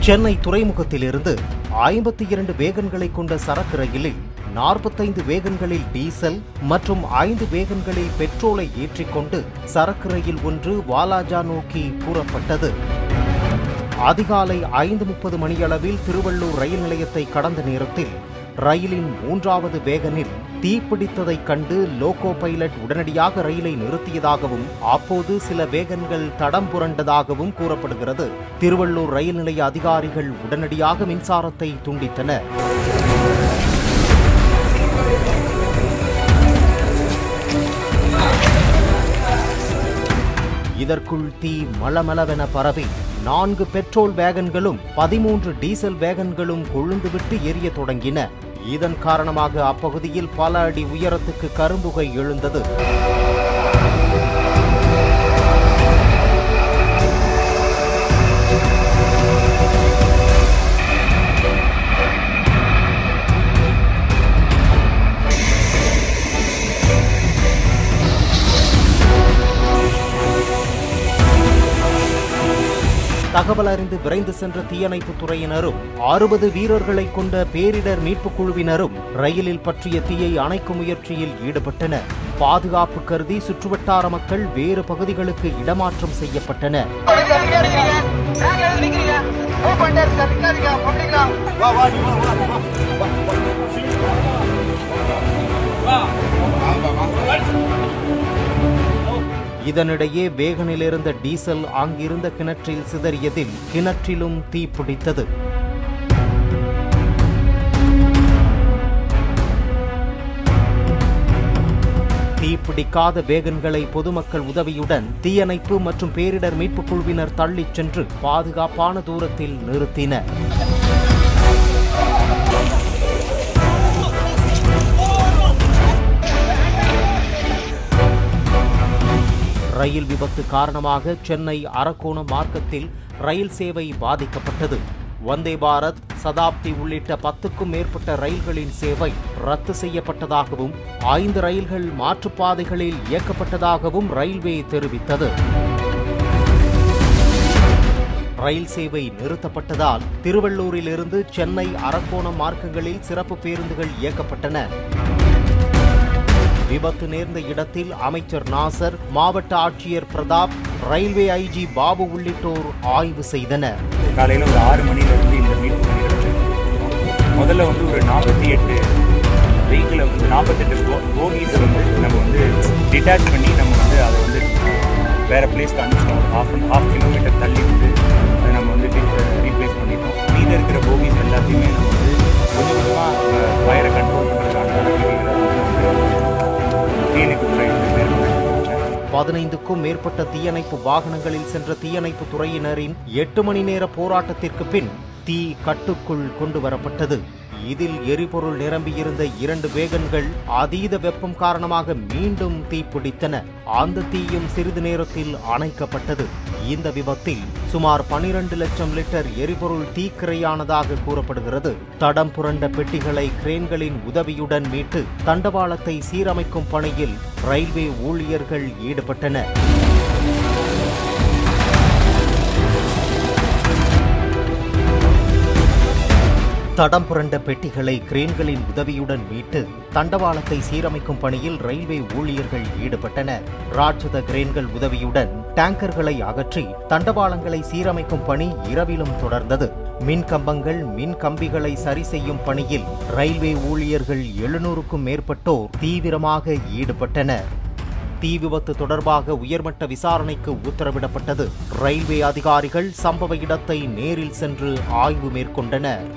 சென்னை துறைமுகத்திலிருந்து 52 வேகன்களை கொண்ட சரக்கு ரயிலில் 45 வேகன்களில் டீசல் மற்றும் 5 வேகன்களில் பெட்ரோலை ஏற்றிக்கொண்டு சரக்கு ரயில் ஒன்று வாலாஜா நோக்கி கூறப்பட்டது. அதிகாலை 5:30 மணியளவில் திருவள்ளூர் ரயில் நிலையத்தை கடந்த நேரத்தில் ரயிலின் 3வது வேகனில் தீப்பிடித்ததைக் கண்டு லோகோ பைலட் உடனடியாக ரயிலை நிறுத்தியதாகவும் அப்போது சில வேகன்கள் தடம் புரண்டதாகவும் கூறப்படுகிறது. திருவள்ளூர் ரயில் நிலைய அதிகாரிகள் உடனடியாக மின்சாரத்தை துண்டித்தனர். இதற்குள் தீ மளமளவென பரவி 4 பெட்ரோல் வேகன்களும் 13 டீசல் வேகன்களும் கொழுந்துவிட்டு எரிய தொடங்கின. இதன் காரணமாக அப்பகுதியில் பல அடி உயரத்துக்கு கரும்புகை எழுந்தது. தகவல் அறிந்து விரைந்து சென்ற தீயணைப்புத் துறையினரும் 60 வீரர்களை கொண்ட பேரிடர் மீட்புக் குழுவினரும் ரயிலில் பற்றிய தீயை அணைக்கும் முயற்சியில் ஈடுபட்டனர். பாதுகாப்பு கருதி சுற்றுவட்டார மக்கள் வேறு பகுதிகளுக்கு இடமாற்றம் செய்யப்பட்டனர். இதனிடையே வேகனில் இருந்த டீசல் அங்கிருந்த கிணற்றில் சிதறியதில் கிணற்றிலும் தீப்பிடித்தது. தீப்பிடிக்காத வேகன்களை பொதுமக்கள் உதவியுடன் தீயணைப்பு மற்றும் பேரிடர் மீட்புக் குழுவினர் தள்ளிச் சென்று பாதுகாப்பான தூரத்தில் நிறுத்தினர். ரயில் விபத்து காரணமாக சென்னை அரக்கோணம் மார்க்கத்தில் ரயில் சேவை பாதிக்கப்பட்டது. வந்தே பாரத், சதாப்தி உள்ளிட்ட 10க்கும் மேற்பட்ட ரயில்களின் சேவை ரத்து செய்யப்பட்டதாகவும் 5 ரயில்கள் மாற்றுப்பாதைகளில் இயக்கப்பட்டதாகவும் ரயில்வே தெரிவித்தது. ரயில் சேவை நிறுத்தப்பட்டதால் திருவள்ளூரிலிருந்து சென்னை அரக்கோணம் மார்க்கங்களில் சிறப்பு பேருந்துகள் இயக்கப்பட்டன. விபத்து நேர்ந்த இடத்தில் அமைச்சர் நாசர், மாவட்ட ஆட்சியர் பிரதாப், ரயில்வே ஐஜி பாபு உள்ளிட்டோர் ஆய்வு செய்தனர். காலையில் ஒரு 6 மணிலிருந்து இந்த மீட்பு பணிகள் முதல்ல ஒரு 48 வெஹிக்கிளை 48 போகீஸை நம்ம டிட்டாச் பண்ணி நம்ம அதை வேற பிளேஸ்க்கு அனுப்பிச்சிட்டோம். half கிலோமீட்டர் தள்ளி அதை நம்ம ரீப்ளேஸ் பண்ணிட்டோம். மீத இருக்கிற போகீஸ் எல்லாத்தையுமே நம்ம கொஞ்சம் கொஞ்சமாக ஃபயரை கண்ட்ரோல் பண்ணுறதுக்கான நடவடிக்கைகளை 15க்கும் மேற்பட்ட தீயணைப்பு வாகனங்களில் சென்ற தீயணைப்பு துறையினரின் 8 மணி நேர போராட்டத்திற்கு பின் தீ கட்டுக்குள் கொண்டு வரப்பட்டது. இதில் எரிபொருள் நிரம்பியிருந்த 2 வேகன்கள் அதீத வெப்பம் காரணமாக மீண்டும் தீப்பிடித்தன. அந்த தீயும் சிறிது நேரத்தில் அணைக்கப்பட்டது. இந்த விபத்தில் சுமார் 12 லட்சம் லிட்டர் எரிபொருள் தீக்கிரையானதாக கூறப்படுகிறது. தடம் புரண்ட பெட்டிகளை கிரேன்களின் உதவியுடன் மீட்டு தண்டவாளத்தை சீரமைக்கும் பணியில் ரயில்வே ஊழியர்கள் ஈடுபட்டனர். தடம் புரண்ட பெட்டிகளை கிரேன்களின் உதவியுடன் மீட்டு தண்டவாளத்தை சீரமைக்கும் பணியில் ரயில்வே ஊழியர்கள் ஈடுபட்டனர். ராட்சத கிரேன்கள் உதவியுடன் டேங்கர்களை அகற்றி தண்டவாளங்களை சீரமைக்கும் பணி இரவிலும் தொடர்ந்தது. மின் கம்பங்கள், மின் கம்பிகளை சரி செய்யும் பணியில் ரயில்வே ஊழியர்கள் 700க்கும் மேற்பட்டோர் தீவிரமாக ஈடுபட்டனர். தீ விபத்து தொடர்பாக உயர்மட்ட விசாரணைக்கு உத்தரவிடப்பட்டது. ரயில்வே அதிகாரிகள் சம்பவ இடத்தை நேரில் சென்று ஆய்வு மேற்கொண்டனர்.